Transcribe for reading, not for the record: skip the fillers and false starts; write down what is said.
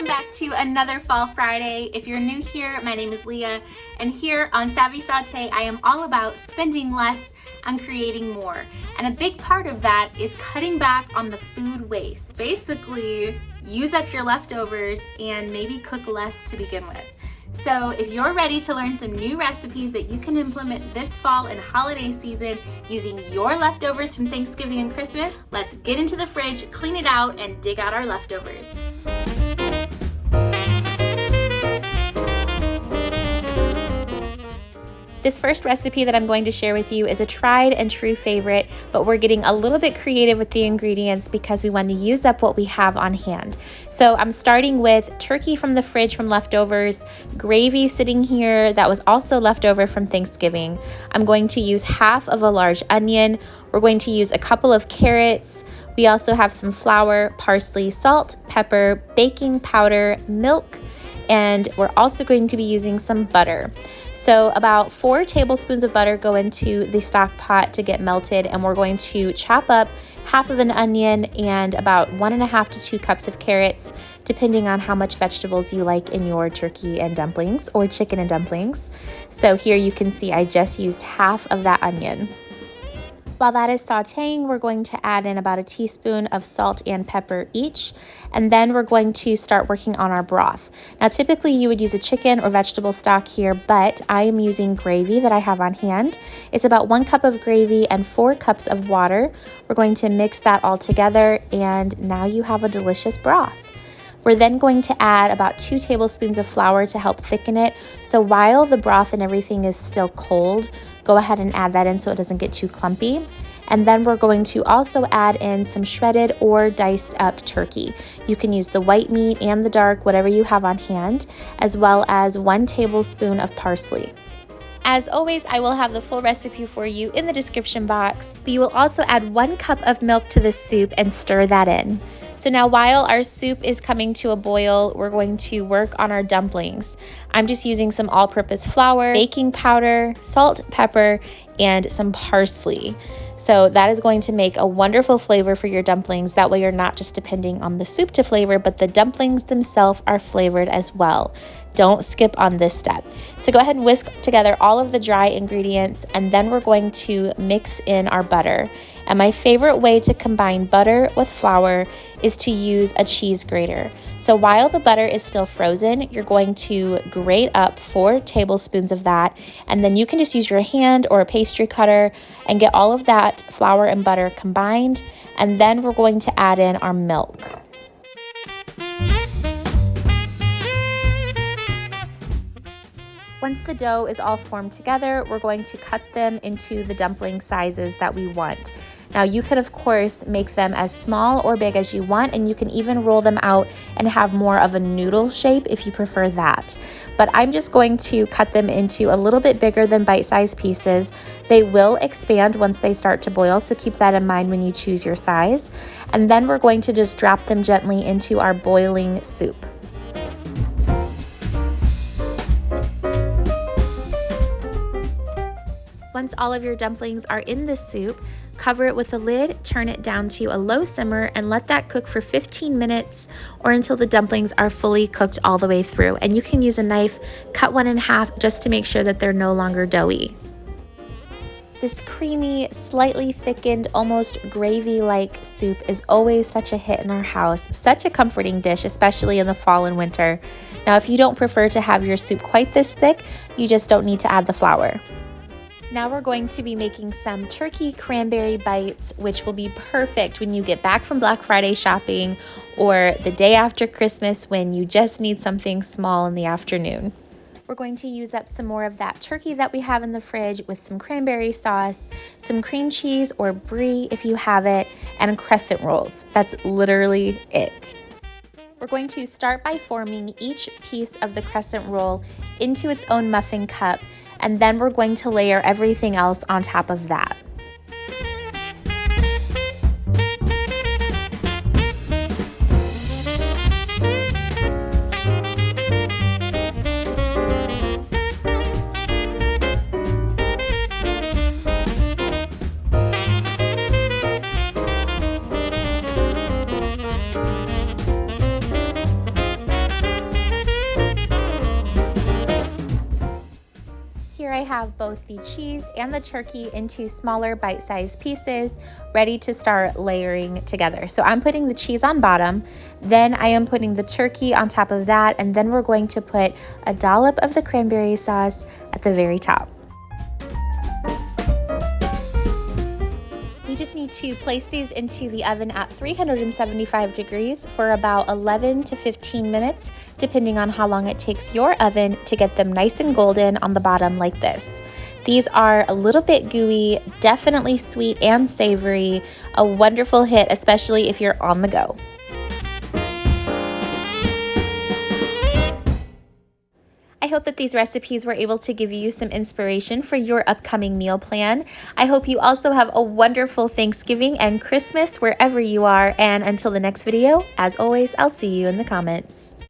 Welcome back to another Fall Friday. If you're new here, my name is Leah, and here on Savvy Saute, I am all about spending less and creating more. And a big part of that is cutting back on the food waste. Basically, use up your leftovers and maybe cook less to begin with. So if you're ready to learn some new recipes that you can implement this fall and holiday season using your leftovers from Thanksgiving and Christmas, let's get into the fridge, clean it out, and dig out our leftovers. This first recipe that I'm going to share with you is a tried and true favorite, but we're getting a little bit creative with the ingredients because we want to use up what we have on hand. So I'm starting with turkey from the fridge from leftovers, gravy sitting here that was also leftover from Thanksgiving. I'm going to use half of a large onion. We're going to use a couple of carrots. We also have some flour, parsley, salt, pepper, baking powder, milk, and we're also going to be using some butter. So about 4 tablespoons of butter go into the stock pot to get melted, and we're going to chop up half of an onion and about 1.5 to 2 cups of carrots, depending on how much vegetables you like in your turkey and dumplings or chicken and dumplings. So here you can see I just used half of that onion. While that is sauteing, we're going to add in about a teaspoon of salt and pepper each, and then we're going to start working on our broth. Now, typically you would use a chicken or vegetable stock here, but I am using gravy that I have on hand. It's about 1 cup of gravy and 4 cups of water. We're going to mix that all together, and now you have a delicious broth. We're then going to add about 2 tablespoons of flour to help thicken it. So while the broth and everything is still cold, go ahead and add that in so it doesn't get too clumpy. And then we're going to also add in some shredded or diced up turkey. You can use the white meat and the dark, whatever you have on hand, as well as 1 tablespoon of parsley. As always, I will have the full recipe for you in the description box, but you will also add 1 cup of milk to the soup and stir that in. So now while our soup is coming to a boil, we're going to work on our dumplings. I'm just using some all-purpose flour, baking powder, salt, pepper, and some parsley. So that is going to make a wonderful flavor for your dumplings. That way you're not just depending on the soup to flavor, but the dumplings themselves are flavored as well. Don't skip on this step. So go ahead and whisk together all of the dry ingredients, and then we're going to mix in our butter. And my favorite way to combine butter with flour is to use a cheese grater. So while the butter is still frozen, you're going to grate up 4 tablespoons of that, and then you can just use your hand or a pastry cutter and get all of that flour and butter combined, and then we're going to add in our milk. Once the dough is all formed together, we're going to cut them into the dumpling sizes that we want. Now you could of course make them as small or big as you want, and you can even roll them out and have more of a noodle shape if you prefer that. But I'm just going to cut them into a little bit bigger than bite-sized pieces. They will expand once they start to boil, so keep that in mind when you choose your size. And then we're going to just drop them gently into our boiling soup. Once all of your dumplings are in the soup, cover it with a lid, turn it down to a low simmer, and let that cook for 15 minutes or until the dumplings are fully cooked all the way through. And you can use a knife, cut one in half just to make sure that they're no longer doughy. This creamy, slightly thickened, almost gravy-like soup is always such a hit in our house, such a comforting dish, especially in the fall and winter. Now, if you don't prefer to have your soup quite this thick, you just don't need to add the flour. Now we're going to be making some turkey cranberry bites, which will be perfect when you get back from Black Friday shopping or the day after Christmas when you just need something small in the afternoon. We're going to use up some more of that turkey that we have in the fridge with some cranberry sauce, some cream cheese or brie if you have it, and crescent rolls. That's literally it. We're going to start by forming each piece of the crescent roll into its own muffin cup, and then we're going to layer everything else on top of that. have both the cheese and the turkey into smaller bite-sized pieces, ready to start layering together. So I'm putting the cheese on bottom, then I am putting the turkey on top of that, and then we're going to put a dollop of the cranberry sauce at the very top. We just need to place these into the oven at 375 degrees for about 11 to 15 minutes, depending on how long it takes your oven to get them nice and golden on the bottom like this. These are a little bit gooey, definitely sweet and savory, a wonderful hit, especially if you're on the go. I hope that these recipes were able to give you some inspiration for your upcoming meal plan. I hope you also have a wonderful Thanksgiving and Christmas wherever you are. And until the next video, as always, I'll see you in the comments.